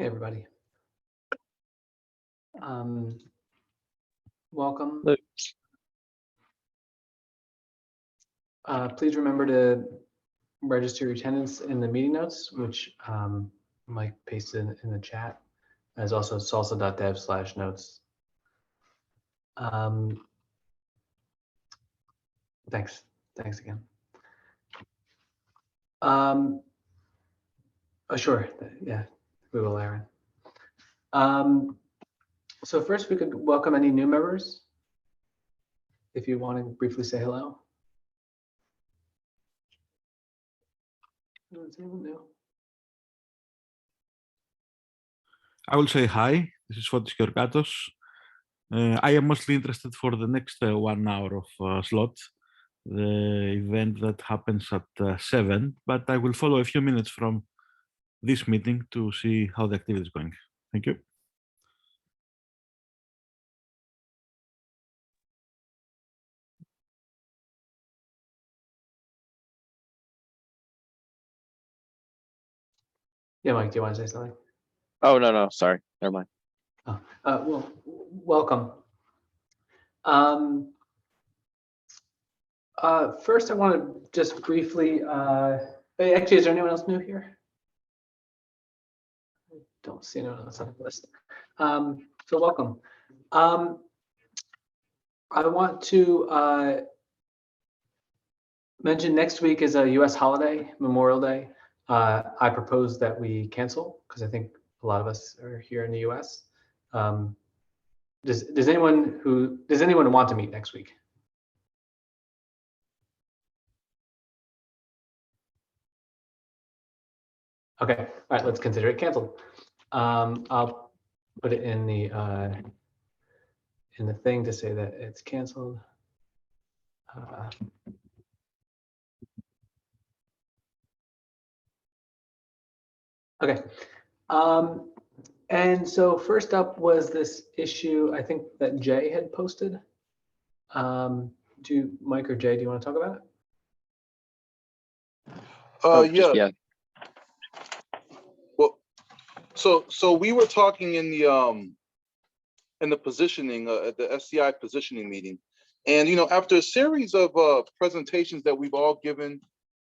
Hey, everybody. Welcome. Please remember to register your attendance in the meeting notes, which Mike pasted in the chat, as also salsa.dev/notes. Thanks again. Oh, sure, yeah, we will, Aaron. So first we could welcome any new members. If you want to briefly say hello. Is anyone new? I will say hi. This is Fotis Georgatos. I am mostly interested for the next 1 hour of slot, the event that happens at 7, but I will follow a few minutes from this meeting to see how the activity is going. Thank you. Yeah, Mike, do you want to say something? Oh, no, sorry, never mind. Oh, well, welcome. First, I want to just briefly, actually, is there anyone else new here? I don't see anyone else on the list. So welcome. I want to mention next week is a US holiday, Memorial Day. I propose that we cancel because I think a lot of us are here in the US. Does anyone want to meet next week? Okay, all right, let's consider it canceled. I'll put it in the thing to say that it's canceled. Okay, and so first up was this issue, I think that Jay had posted. Mike or Jay, do you want to talk about it? Yeah. Well, so we were talking in the positioning at the SCI positioning meeting, and after a series of presentations that we've all given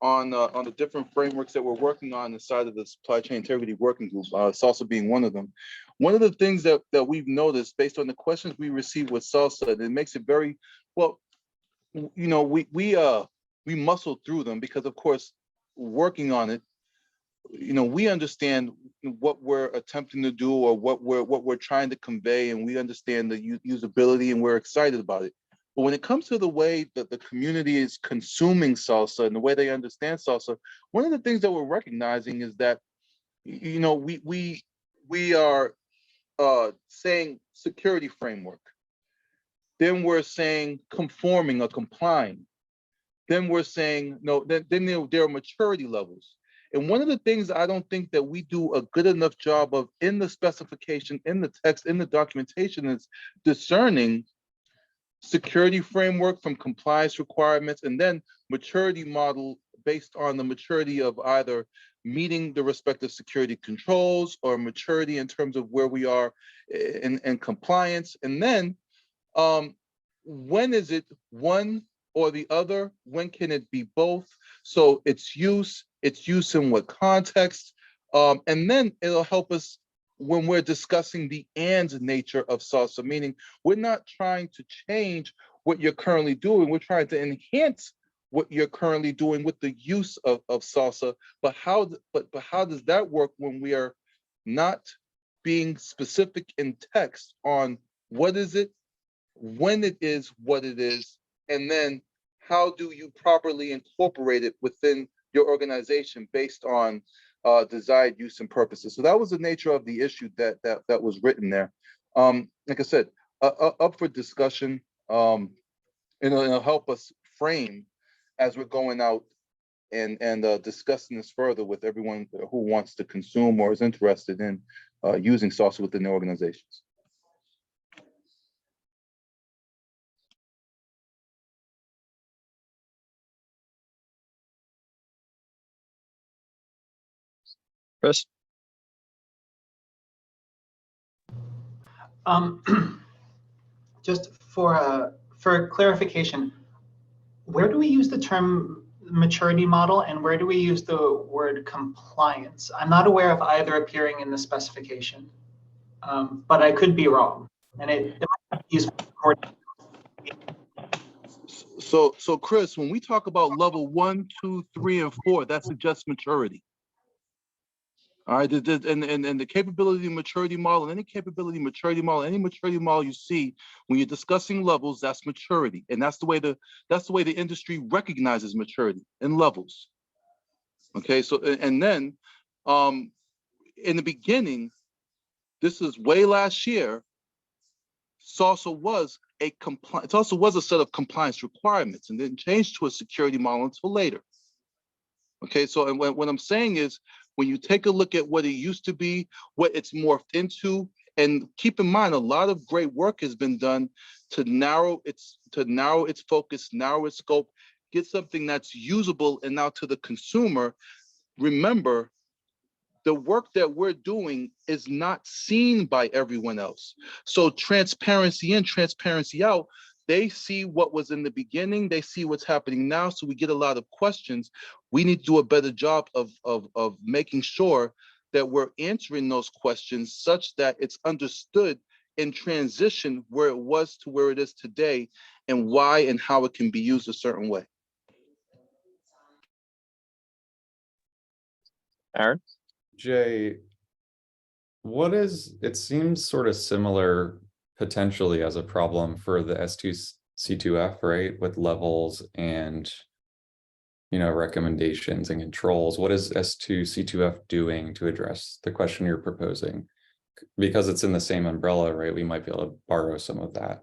on the different frameworks that we're working on inside of the supply chain integrity working group, SLSA being one of them. One of the things that we've noticed based on the questions we received with SLSA, and it makes it very well, we muscled through them because, of course, working on it, we understand what we're attempting to do or what we're trying to convey, and we understand the usability, and we're excited about it. But when it comes to the way that the community is consuming SLSA and the way they understand SLSA, one of the things that we're recognizing is that, we are saying security framework, then we're saying conforming or complying, then we're saying no. Then there are maturity levels. And one of the things I don't think that we do a good enough job of in the specification, in the text, in the documentation is discerning security framework from compliance requirements, and then maturity model based on the maturity of either meeting the respective security controls or maturity in terms of where we are in compliance. And then when is it one or the other? When can it be both? So its use in what context? And then it'll help us when we're discussing the and nature of SLSA, meaning we're not trying to change what you're currently doing, we're trying to enhance what you're currently doing with the use of SLSA, but how does that work when we are not being specific in text on what is it, when it is what it is, and then how do you properly incorporate it within your organization based on desired use and purposes. So that was the nature of the issue that was written there. Like I said, up for discussion. It'll help us frame as we're going out and discussing this further with everyone who wants to consume or is interested in using SLSA within their organizations. Chris? Just for clarification, where do we use the term maturity model and where do we use the word compliance? I'm not aware of either appearing in the specification, but I could be wrong. And it might be useful for So Chris, when we talk about level 1, 2, 3, and 4, that suggests maturity. All right, and the capability maturity model, any capability maturity model, any maturity model you see when you're discussing levels, that's maturity, and that's the way the industry recognizes maturity in levels. Okay, so and then in the beginning, this is way last year, SLSA was a set of compliance requirements and didn't change to a security model until later. Okay, so and what I'm saying is, when you take a look at what it used to be, what it's morphed into, and keep in mind, a lot of great work has been done to narrow its focus, narrow its scope, get something that's usable and now to the consumer. Remember, the work that we're doing is not seen by everyone else. So transparency in, transparency out, they see what was in the beginning, they see what's happening now, so we get a lot of questions. We need to do a better job of making sure that we're answering those questions such that it's understood in transition where it was to where it is today and why and how it can be used a certain way. Aaron? Jay, it seems sort of similar potentially as a problem for the S2C2F, right? With levels and, recommendations and controls. What is S2C2F doing to address the question you're proposing? Because it's in the same umbrella, right? We might be able to borrow some of that.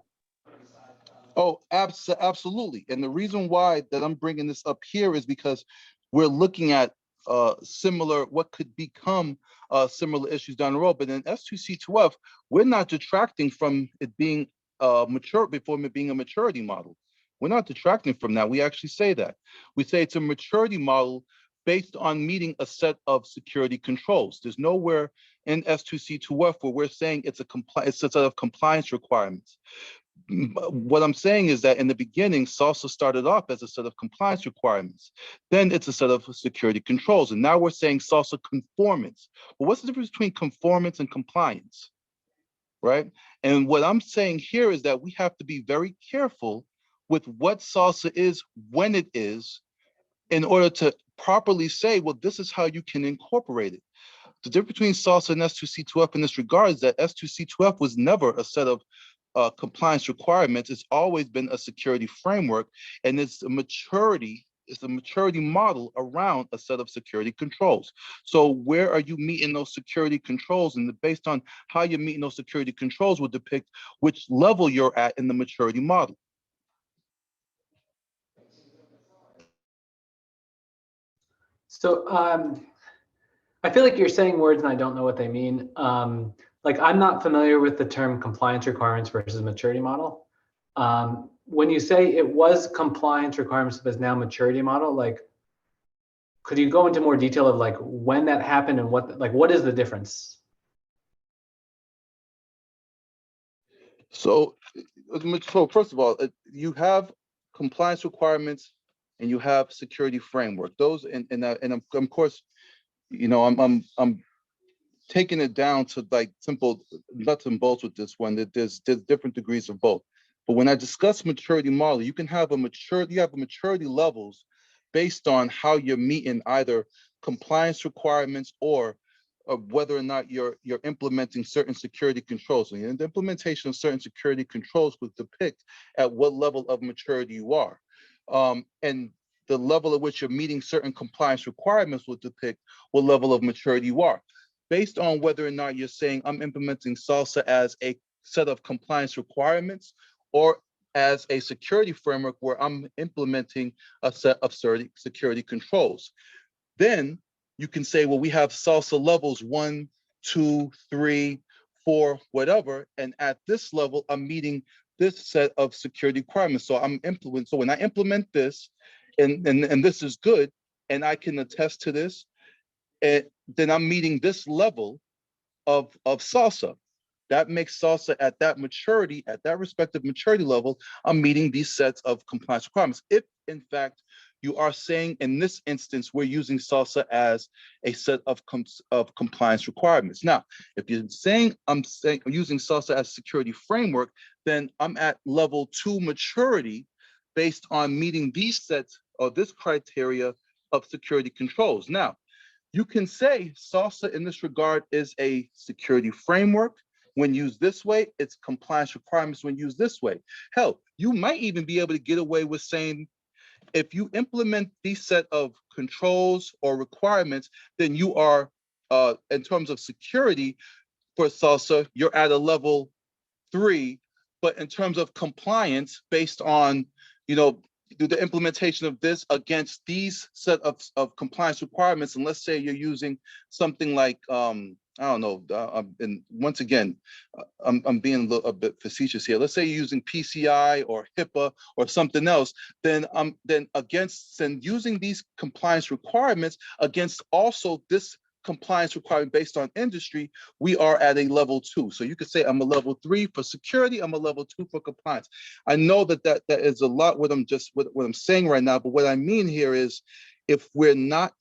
Oh, absolutely. And the reason why that I'm bringing this up here is because we're looking at what could become similar issues down the road. But in S2C2F, we're not detracting from it being mature before it being a maturity model. We're not detracting from that. We actually say that. We say it's a maturity model based on meeting a set of security controls. There's nowhere in S2C2F where we're saying it's a set of compliance requirements. What I'm saying is that in the beginning, SLSA started off as a set of compliance requirements. Then it's a set of security controls. And now we're saying SLSA conformance. Well, what's the difference between conformance and compliance, right? And what I'm saying here is that we have to be very careful with what SLSA is when it is in order to properly say, well, this is how you can incorporate it. The difference between SLSA and S2C2F in this regard is that S2C2F was never a set of compliance requirements. It's always been a security framework, and it's a maturity model around a set of security controls. So where are you meeting those security controls? And based on how you're meeting those security controls will depict which level you're at in the maturity model. So I feel like you're saying words and I don't know what they mean. Like I'm not familiar with the term compliance requirements versus maturity model. When you say it was compliance requirements but is now maturity model, like, could you go into more detail of like when that happened and what is the difference? So first of all, you have compliance requirements and you have security framework. Those and of course, I'm taking it down to like simple nuts and bolts with this one. That there's different degrees of both. But when I discuss maturity model, you have maturity levels based on how you're meeting either compliance requirements or whether or not you're implementing certain security controls. And the implementation of certain security controls would depict at what level of maturity you are. And the level at which you're meeting certain compliance requirements will depict what level of maturity you are. Based on whether or not you're saying I'm implementing SLSA as a set of compliance requirements or as a security framework where I'm implementing a set of security controls. Then you can say, well, we have SLSA levels 1, 2, 3, 4, whatever. And at this level, I'm meeting this set of security requirements. So so when I implement this, and this is good, and I can attest to this, and then I'm meeting this level of SLSA. that makes SLSA at that maturity, at that respective maturity level, I'm meeting these sets of compliance requirements. If in fact you are saying in this instance, we're using SLSA as a set of compliance requirements. Now, if you're saying I'm using SLSA as a security framework, then I'm at level 2 maturity based on meeting these sets or this criteria of security controls. Now, you can say SLSA in this regard is a security framework. When used this way, it's compliance requirements when used this way. Hell, you might even be able to get away with saying, if you implement these set of controls or requirements, then you are, in terms of security for SLSA, you're at a level 3. But in terms of compliance, based on, the implementation of this against these set of compliance requirements, and let's say you're using something like, I don't know, and once again, I'm being a bit facetious here. Let's say you're using PCI or HIPAA or something else, then using these compliance requirements against also this compliance requirement based on industry, we are at a level 2. So you could say I'm a level 3 for security, I'm a level 2 for compliance. I know that is a lot what I'm saying right now, but what I mean here is, if we're not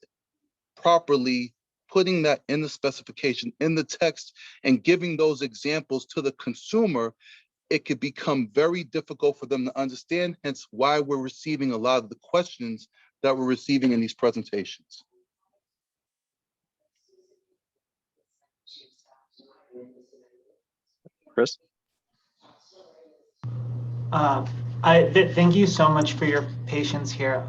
properly putting that in the specification, in the text, and giving those examples to the consumer, it could become very difficult for them to understand, hence why we're receiving a lot of the questions that we're receiving in these presentations. Chris? Thank you so much for your patience here.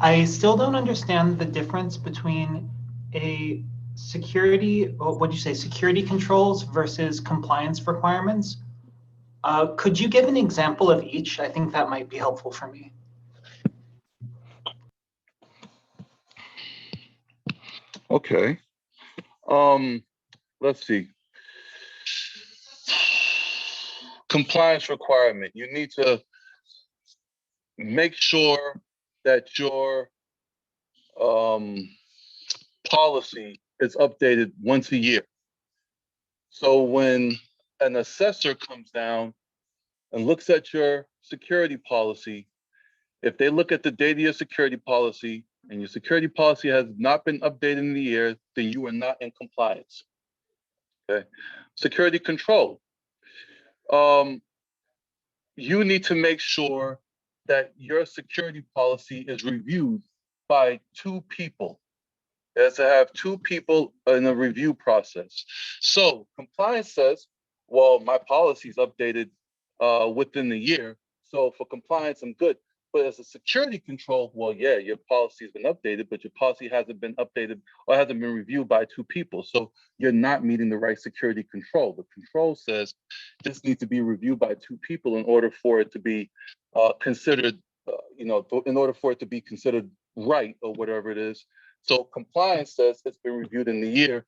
I still don't understand the difference between a security controls versus compliance requirements. Could you give an example of each? I think that might be helpful for me. Okay. Let's see. Compliance requirement. You need to make sure that your policy is updated once a year. So when an assessor comes down and looks at your security policy, if they look at the date of your security policy and your security policy has not been updated in the year, then you are not in compliance. Okay. Security control. You need to make sure that your security policy is reviewed by 2 people. It has to have 2 people in a review process. So compliance says, well, my policy is updated within the year. So for compliance, I'm good. But as a security control, well, yeah, your policy has been updated, but your policy hasn't been updated or hasn't been reviewed by 2 people. So you're not meeting the right security control. The control says this needs to be reviewed by 2 people in order for it to be considered, in order for it to be considered right or whatever it is. So compliance says it's been reviewed in the year.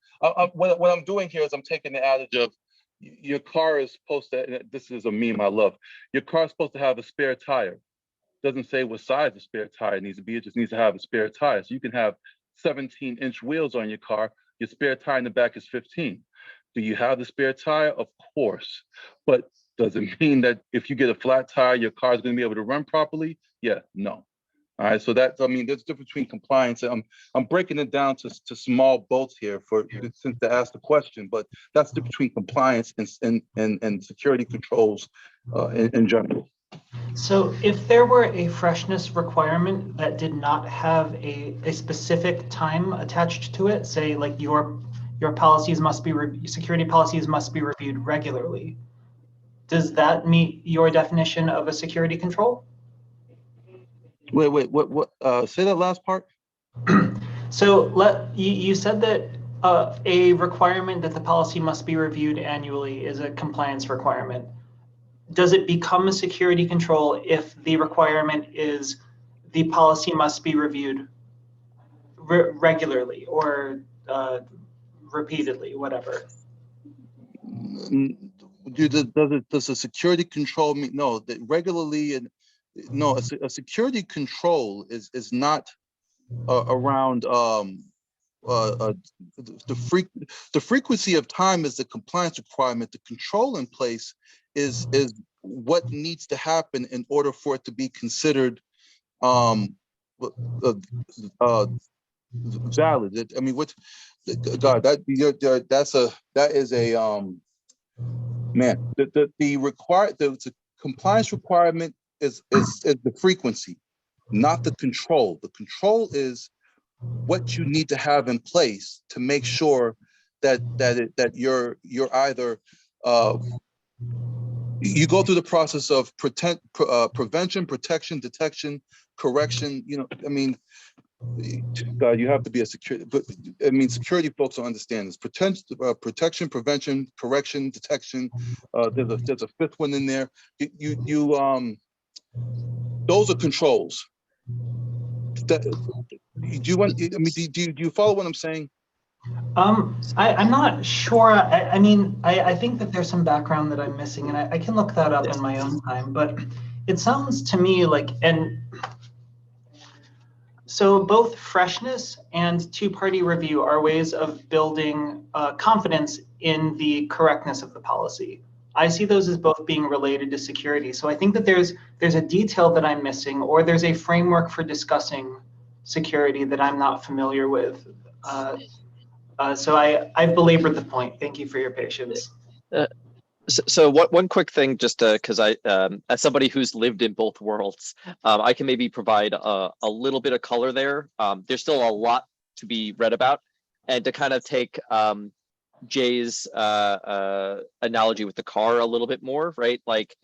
What I'm doing here is I'm taking the adage of your car is supposed to, this is a meme I love, your car is supposed to have a spare tire. Doesn't say what size the spare tire needs to be. It just needs to have a spare tire. So you can have 17-inch wheels on your car. Your spare tire in the back is 15. Do you have the spare tire? Of course. But does it mean that if you get a flat tire, your car is going to be able to run properly? Yeah, no. All right. So there's a difference between compliance. I'm breaking it down to small bolts here since to ask the question, but that's the difference between compliance and security controls in general. So if there were a freshness requirement that did not have a specific time attached to it, say like your policies must be security policies must be reviewed regularly, does that meet your definition of a security control? Wait, what? Say that last part. So you said that a requirement that the policy must be reviewed annually is a compliance requirement. Does it become a security control if the requirement is the policy must be reviewed regularly or repeatedly, whatever? Does a security control mean no? That regularly and no, a security control is not around the frequency of time is the compliance requirement. The control in place is what needs to happen in order for it to be considered valid. I mean, what, God, that is a man. The compliance requirement is the frequency, not the control. The control is what you need to have in place to make sure that you're either you go through the process of prevention, protection, detection, correction. You know, I mean, God, you have to be a security, but I mean, security folks will understand this. Protection, prevention, correction, detection. There's a fifth one in there. Those are controls. Do you follow what I'm saying? I'm not sure. I mean, I think that there's some background that I'm missing, and I can look that up in my own time, but it sounds to me like, and so both freshness and two-party review are ways of building confidence in the correctness of the policy. I see those as both being related to security. So I think that there's a detail that I'm missing, or there's a framework for discussing security that I'm not familiar with. So I've belabored the point. Thank you for your patience. So one quick thing, just because I, as somebody who's lived in both worlds, I can maybe provide a little bit of color there. There's still a lot to be read about, and to kind of take Jay's analogy with the car a little bit more, right? Like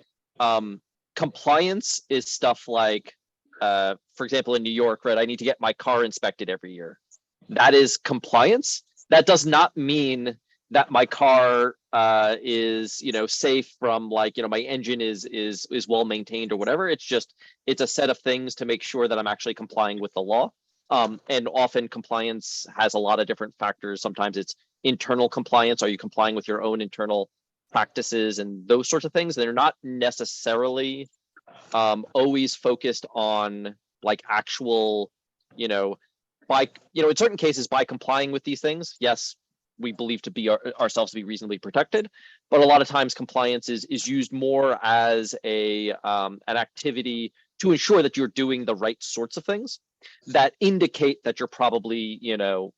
compliance is stuff like, for example, in New York, right? I need to get my car inspected every year. That is compliance. That does not mean that my car is, you know, safe from, like, you know, my engine is well maintained or whatever. It's just, it's a set of things to make sure that I'm actually complying with the law. And often compliance has a lot of different factors. Sometimes it's internal compliance. Are you complying with your own internal practices and those sorts of things? They're not necessarily always focused on like actual, you know, in certain cases, by complying with these things, yes, we believe to be ourselves to be reasonably protected, but a lot of times compliance is used more as a an activity to ensure that you're doing the right sorts of things that indicate that you're probably, you know,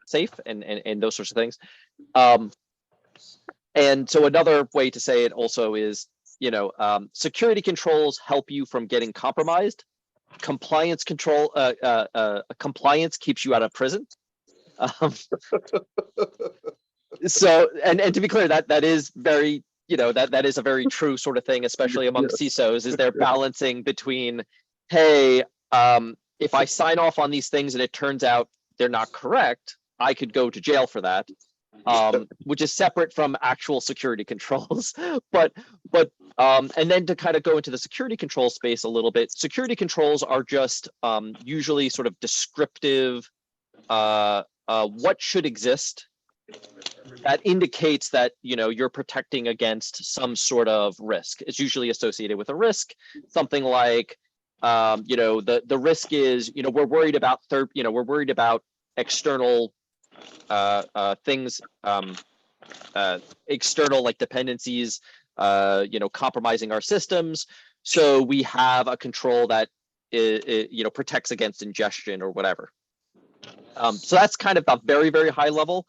safe and those sorts of things. And so another way to say it also is, you know, security controls help you from getting compromised. Compliance keeps you out of prison. So, and to be clear, that is very, you know, that is a very true sort of thing, especially among CISOs, is they're balancing between, hey, if I sign off on these things and it turns out they're not correct, I could go to jail for that, which is separate from actual security controls. But and then to kind of go into the security control space a little bit, security controls are just usually sort of descriptive, what should exist that indicates that, you know, you're protecting against some sort of risk. It's usually associated with a risk, something like, you know, the risk is, you know, we're worried about external things, external like dependencies, you know, compromising our systems. So we have a control that you know, protects against ingestion or whatever. So that's kind of a very, very high level.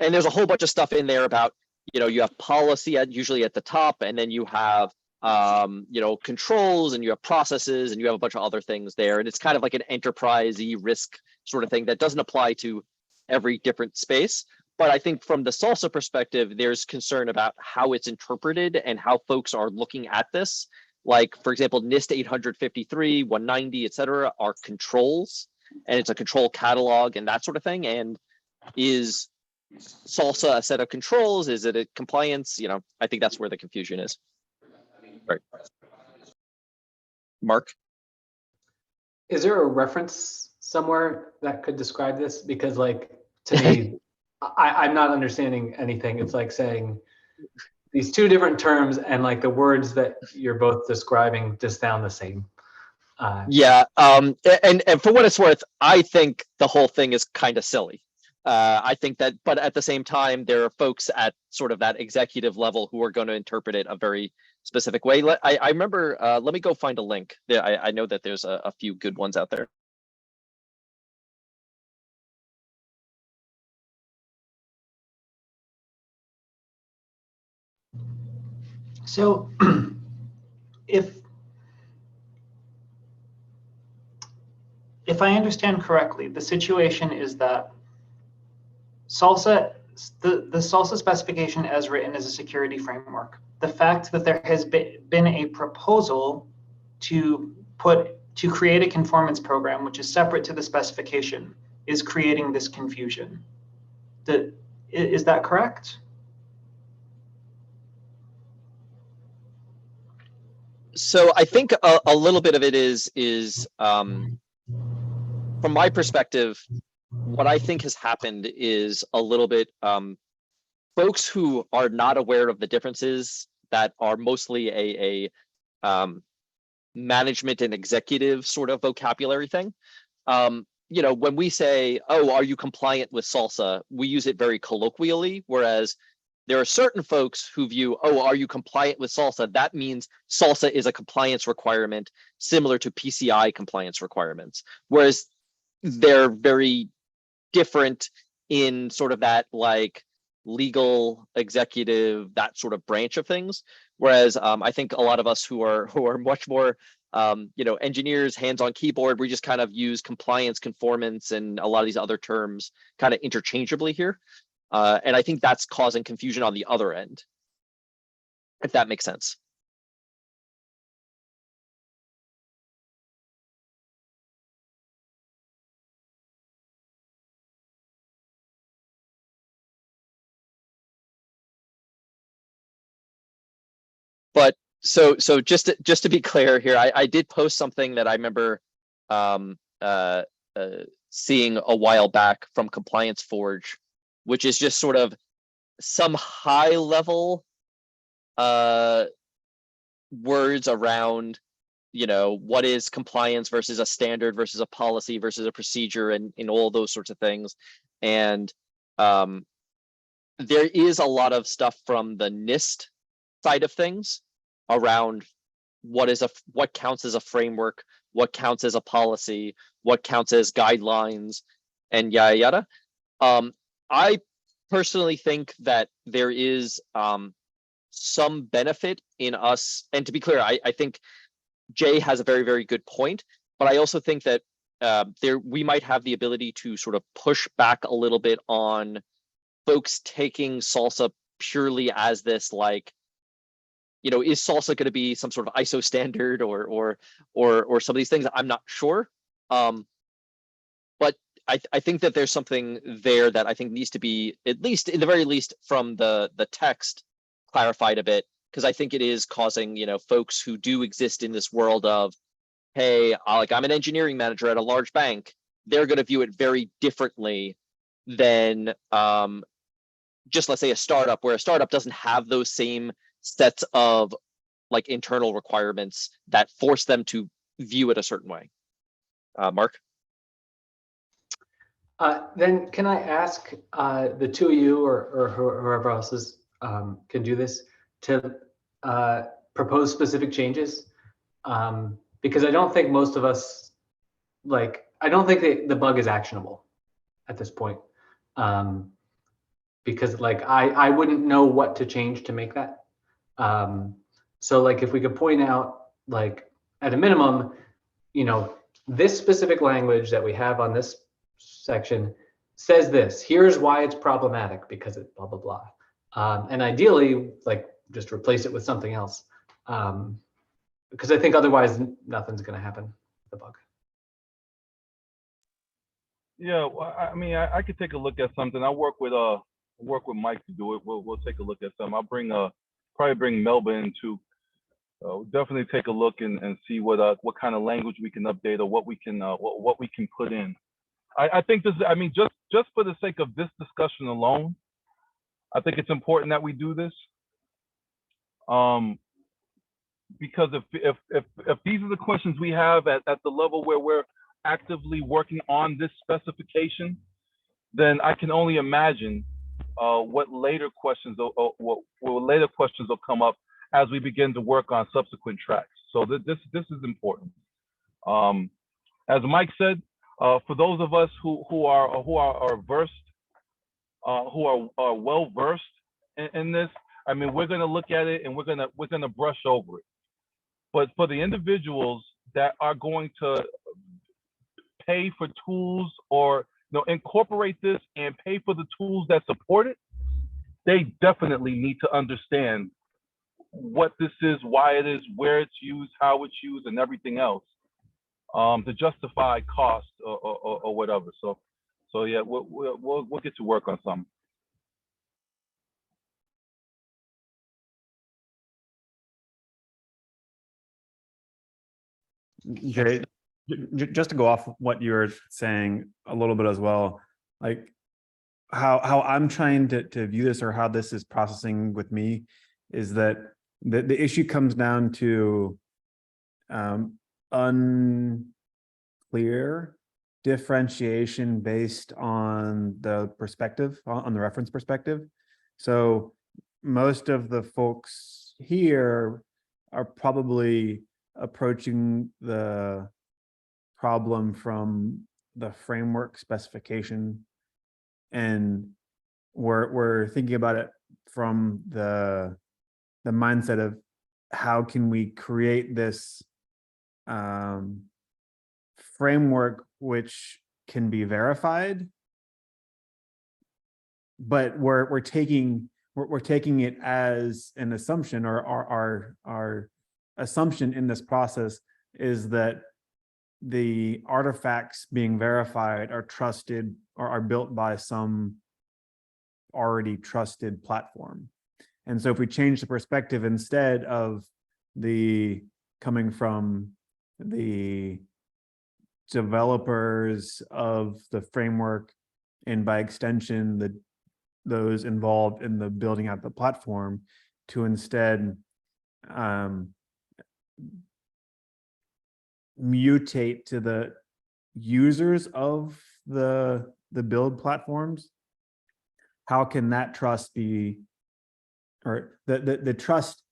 And there's a whole bunch of stuff in there about, you know, you have policy usually at the top, and then you have, you know, controls, and you have processes, and you have a bunch of other things there. And it's kind of like an enterprise-y risk sort of thing that doesn't apply to every different space. But I think from the SLSA perspective, there's concern about how it's interpreted and how folks are looking at this. Like, for example, NIST 853, 190, et cetera, are controls, and it's a control catalog and that sort of thing. And is SLSA a set of controls? Is it a compliance? You know, I think that's where the confusion is. Right. Mark? Is there a reference somewhere that could describe this? Because, like, to me, I'm not understanding anything. It's like saying these two different terms, and like the words that you're both describing just sound the same. Yeah, and for what it's worth, I think the whole thing is kind of silly. I think that, but at the same time, there are folks at sort of that executive level who are going to interpret it a very specific way. I remember, let me go find a link. I know that there's a few good ones out there. So if I understand correctly, the situation is that SLSA, the SLSA specification as written is a security framework. The fact that there has been a proposal to create a conformance program, which is separate to the specification, is creating this confusion. Is that correct? So I think a little bit of it is from my perspective, what I think has happened is a little bit folks who are not aware of the differences that are mostly a management and executive sort of vocabulary thing. You know, when we say, oh, are you compliant with SLSA? We use it very colloquially, whereas there are certain folks who view, oh, are you compliant with SLSA? That means SLSA is a compliance requirement similar to PCI compliance requirements, whereas they're very different in sort of that like legal, executive, that sort of branch of things. Whereas I think a lot of us who are much more you know, engineers, hands on keyboard, we just kind of use compliance, conformance, and a lot of these other terms kind of interchangeably here. And I think that's causing confusion on the other end, if that makes sense. But so just to be clear here, I did post something that I remember seeing a while back from Compliance Forge, which is just sort of some high level words around, you know, what is compliance versus a standard versus a policy versus a procedure, and all those sorts of things. And there is a lot of stuff from the NIST side of things around what counts as a framework, what counts as a policy, what counts as guidelines, and yada yada. I personally think that there is some benefit in us, and to be clear, I think Jay has a very, very good point, but I also think that we might have the ability to sort of push back a little bit on folks taking SLSA purely as this, like, you know, is SLSA going to be some sort of ISO standard or some of these things? I'm not sure. But I think that there's something there that I think needs to be, at least in the very least from the text, clarified a bit, because I think it is causing, you know, folks who do exist in this world of, hey, like I'm an engineering manager at a large bank, they're going to view it very differently than just, let's say, a startup, where a startup doesn't have those same sets of like internal requirements that force them to view it a certain way. Mark? Then can I ask the two of you or whoever else is, can do this, to propose specific changes? Because I don't think most of us, like, I don't think the bug is actionable at this point. Because like I wouldn't know what to change to make that. So like if we could point out, like at a minimum, you know, this specific language that we have on this section says this, here's why it's problematic because it blah, blah, blah. And ideally, like just replace it with something else. Because I think otherwise nothing's going to happen with the bug. Yeah, well, I mean, I could take a look at something. I work with Mike to do it. We'll take a look at some. I'll probably bring Melba in too. Definitely take a look and see what kind of language we can update, or what we can put in. I think this. I mean, just for the sake of this discussion alone, I think it's important that we do this. Because if these are the questions we have at the level where we're actively working on this specification, then I can only imagine what later questions what later questions will come up as we begin to work on subsequent tracks. So this is important. As Mike said, for those of us who are versed, who are well versed in this, I mean, we're going to look at it and we're going to brush over it. But for the individuals that are going to pay for tools or incorporate this and pay for the tools that support it, they definitely need to understand what this is, why it is, where it's used, how it's used, and everything else to justify cost or whatever. So yeah, we'll get to work on something. Jay, just to go off what you were saying a little bit as well, like how I'm trying to view this, or how this is processing with me, is that the issue comes down to unclear differentiation based on the perspective, on the reference perspective. So most of the folks here are probably approaching the problem from the framework specification, and we're thinking about it from the mindset of how can we create this framework which can be verified, but we're taking it as an assumption, or our assumption in this process is that the artifacts being verified are trusted or are built by some already trusted platform. And so if we change the perspective, instead of the coming from the developers of the framework, and by extension those involved in the building out the platform, to instead mutate to the users of the build platforms, how can that trust be, or the trust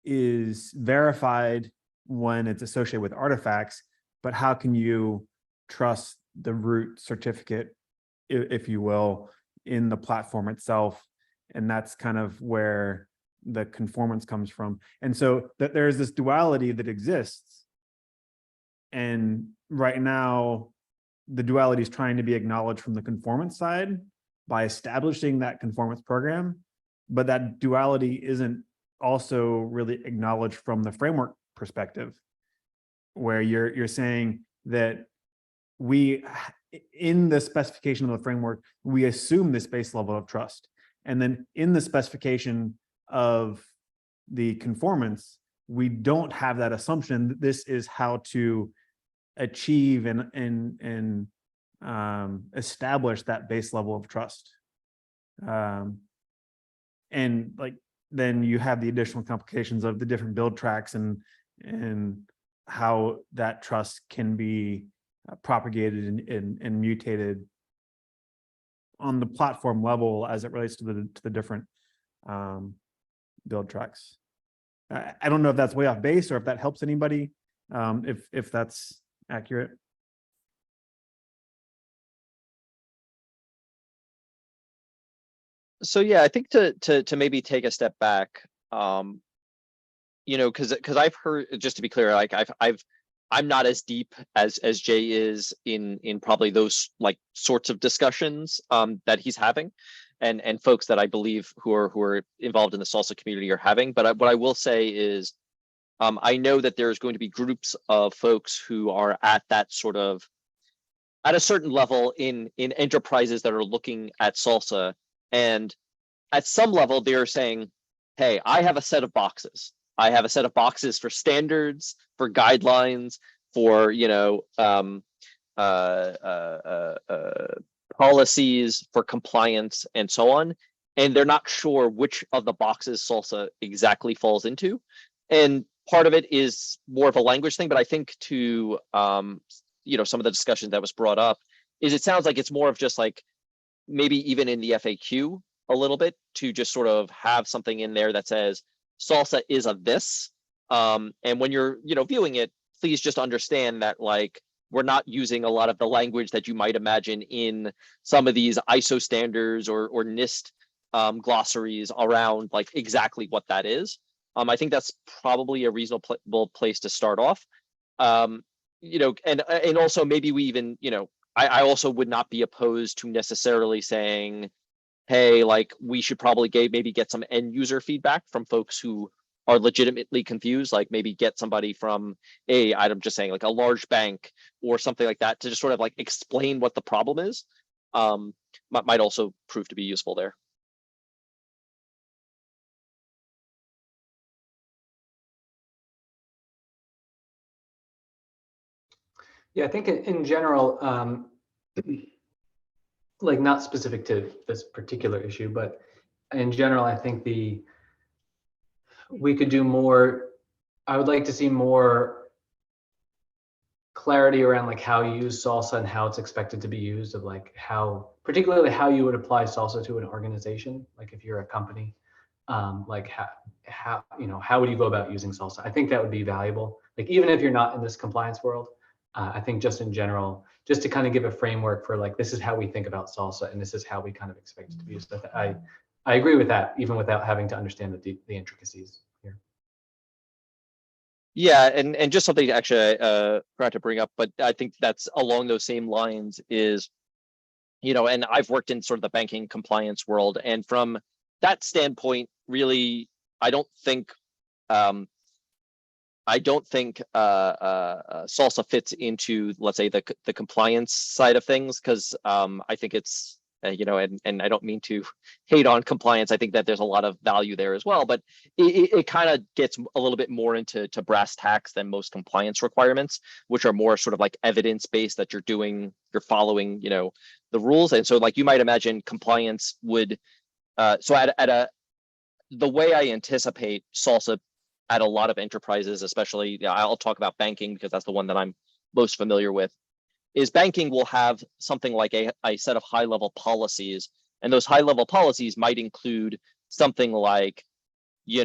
is verified when it's associated with artifacts, but how can you trust the root certificate, if you will, in the platform itself? And that's kind of where the conformance comes from. And so that there's this duality that exists. And right now, the duality is trying to be acknowledged from the conformance side by establishing that conformance program, but that duality isn't also really acknowledged from the framework perspective, where you're saying that we, in the specification of the framework, we assume this base level of trust. And then in the specification of the conformance, we don't have that assumption. This is how to achieve and establish that base level of trust. And like, then you have the additional complications of the different build tracks and how that trust can be propagated and mutated on the platform level as it relates to the different build tracks. I don't know if that's way off base or if that helps anybody, if that's accurate. So yeah, I think to maybe take a step back, because I've heard, just to be clear, like I'm not as deep as Jay is in probably those like sorts of discussions that he's having, and folks that I believe who are involved in the salsa community are having. But what I will say is, I know that there's going to be groups of folks who are at that sort of, at a certain level in enterprises that are looking at salsa, and at some level they're saying, hey, I have a set of boxes. I have a set of boxes for standards, for guidelines, for policies, for compliance, and so on. And they're not sure which of the boxes salsa exactly falls into. And part of it is more of a language thing, but I think to some of the discussion that was brought up is, it sounds like it's more of just like maybe even in the FAQ a little bit, to just sort of have something in there that says salsa is a this. And when you're, viewing it, please just understand that like we're not using a lot of the language that you might imagine in some of these ISO standards or NIST glossaries around like exactly what that is. I think that's probably a reasonable place to start off. And also maybe we even, I also would not be opposed to necessarily saying, hey, like we should probably maybe get some end user feedback from folks who are legitimately confused, like maybe get somebody from I'm just saying like a large bank or something like that to just sort of like explain what the problem is. Might also prove to be useful there. Yeah, I think in general, like not specific to this particular issue, but in general, I think we could do more. I would like to see more clarity around like how you use salsa and how it's expected to be used, of like particularly how you would apply salsa to an organization. Like if you're a company, like how would you go about using salsa? I think that would be valuable. Like even if you're not in this compliance world, I think just in general, just to kind of give a framework for like, this is how we think about salsa and this is how we kind of expect it to be used. I agree with that, even without having to understand the intricacies here. Yeah, and just something actually I forgot to bring up, but I think that's along those same lines is, and I've worked in sort of the banking compliance world, and from that standpoint, really, I don't think salsa fits into, let's say, the compliance side of things, because I think it's and I don't mean to hate on compliance. I think that there's a lot of value there as well, but it kind of gets a little bit more into brass tacks than most compliance requirements, which are more sort of like evidence based, that you're following the rules. And so like you might imagine compliance would the way I anticipate salsa at a lot of enterprises, especially, I'll talk about banking because that's the one that I'm most familiar with, is banking will have something like a set of high-level policies, and those high-level policies might include something like, you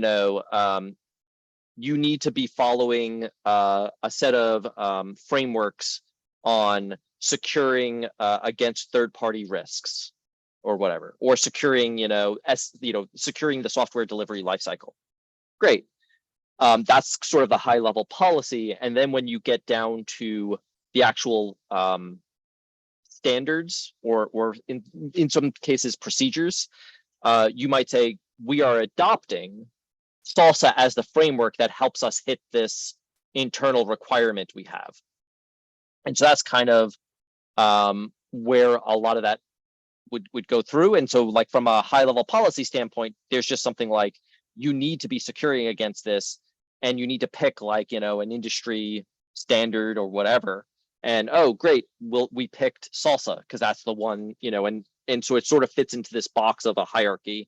need to be following a set of frameworks on securing against third-party risks or whatever, or securing, securing the software delivery lifecycle. Great. That's sort of the high-level policy, and then when you get down to the actual standards, or in some cases procedures, you might say we are adopting salsa as the framework that helps us hit this internal requirement we have. And so that's kind of where a lot of that would go through. And so like from a high-level policy standpoint, there's just something like you need to be securing against this, and you need to pick like an industry standard or whatever. And oh great, we picked salsa because that's the one, and so it sort of fits into this box of a hierarchy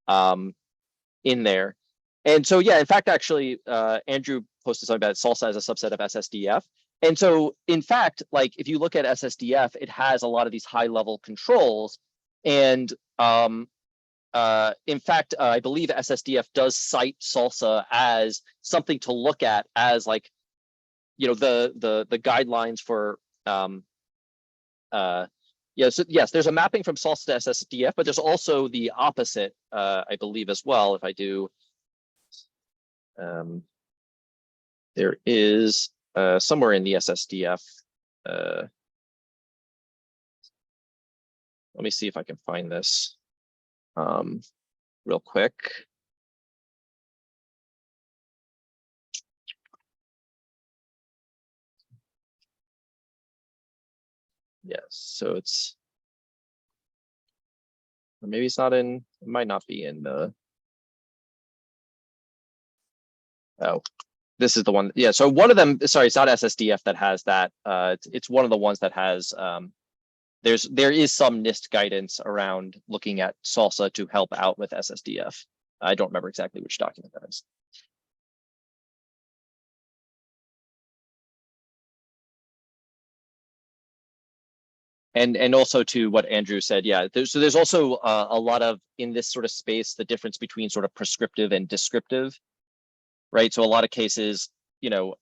in there. And so yeah, in fact, actually Andrew posted something about salsa as a subset of SSDF. And so in fact, like if you look at SSDF, it has a lot of these high-level controls. And in fact, I believe SSDF does cite salsa as something to look at as like, the guidelines for yes, there's a mapping from salsa to SSDF, but there's also the opposite, I believe as well. If I do, there is somewhere in the SSDF. Let me see if I can find this real quick. Yes, so it's, or maybe it's not in, it might not be in the, oh, this is the one. Yeah, so one of them, sorry, it's not SSDF that has that. It's one of the ones that has, there is some NIST guidance around looking at salsa to help out with SSDF. I don't remember exactly which document that is. And also to what Andrew said, yeah, there's also a lot of, in this sort of space, the difference between sort of prescriptive and descriptive, right? So a lot of cases, you know,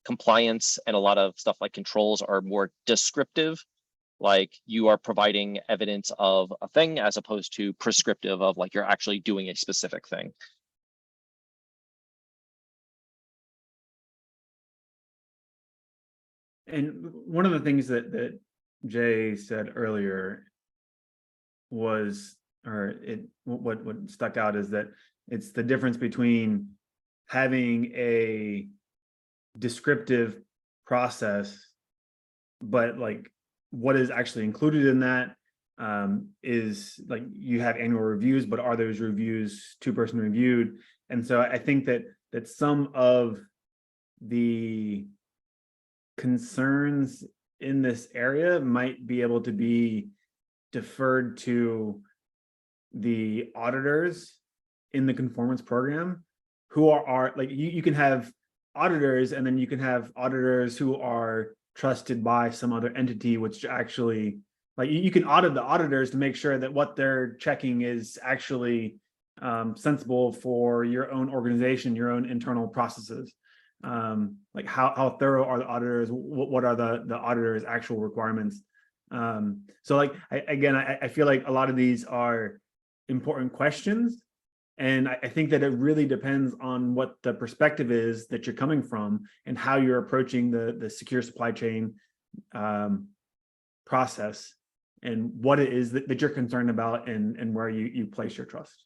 compliance and a lot of stuff like controls are more descriptive, like you are providing evidence of a thing, as opposed to prescriptive of like you're actually doing a specific thing. And one of the things that Jay said earlier was, what stuck out is that it's the difference between having a descriptive process, but like what is actually included in that is like you have annual reviews, but are those reviews two-person reviewed? And so I think that some of the concerns in this area might be able to be deferred to the auditors in the conformance program, who are like, you can have auditors, and then you can have auditors who are trusted by some other entity, which actually, like, you can audit the auditors to make sure that what they're checking is actually sensible for your own organization, your own internal processes. Like how thorough are the auditors? What are the auditors' actual requirements? So like, I feel like a lot of these are important questions. And I think that it really depends on what the perspective is that you're coming from and how you're approaching the secure supply chain process, and what it is that you're concerned about, and where you place your trust.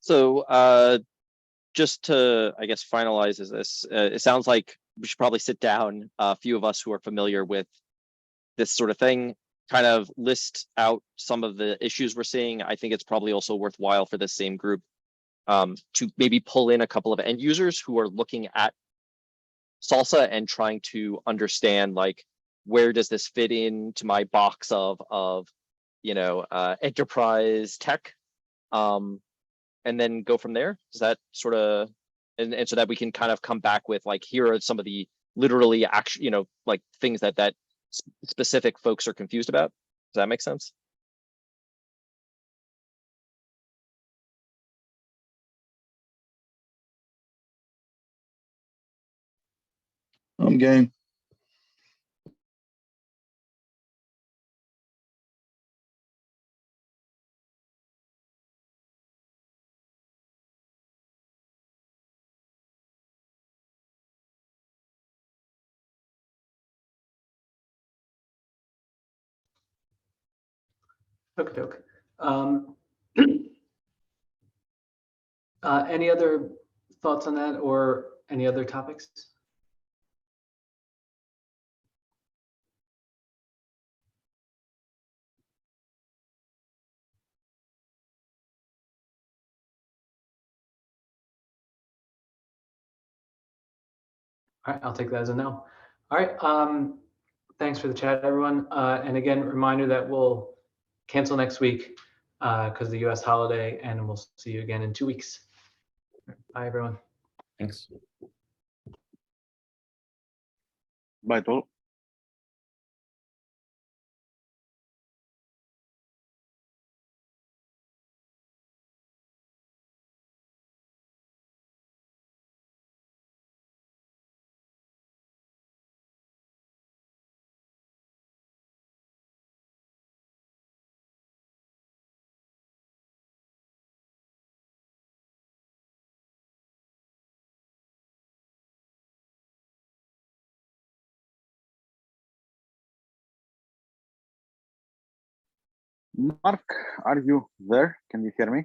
So just to, I guess, finalize this, it sounds like we should probably sit down, a few of us who are familiar with this sort of thing, kind of list out some of the issues we're seeing. I think it's probably also worthwhile for the same group to maybe pull in a couple of end users who are looking at SLSA and trying to understand, like, where does this fit into my box of enterprise tech, and then go from there. Does that sort of, and so that we can kind of come back with, like, here are some of the literally actual, like, things that specific folks are confused about. Does that make sense? I'm game. Okay. Any other thoughts on that, or any other topics? All right, I'll take that as a no. All right, thanks for the chat, everyone. And again, reminder that we'll cancel next week because the US holiday, and we'll see you again in 2 weeks. Bye, everyone. Thanks. Bye, todo. Mark, are you there? Can you hear me?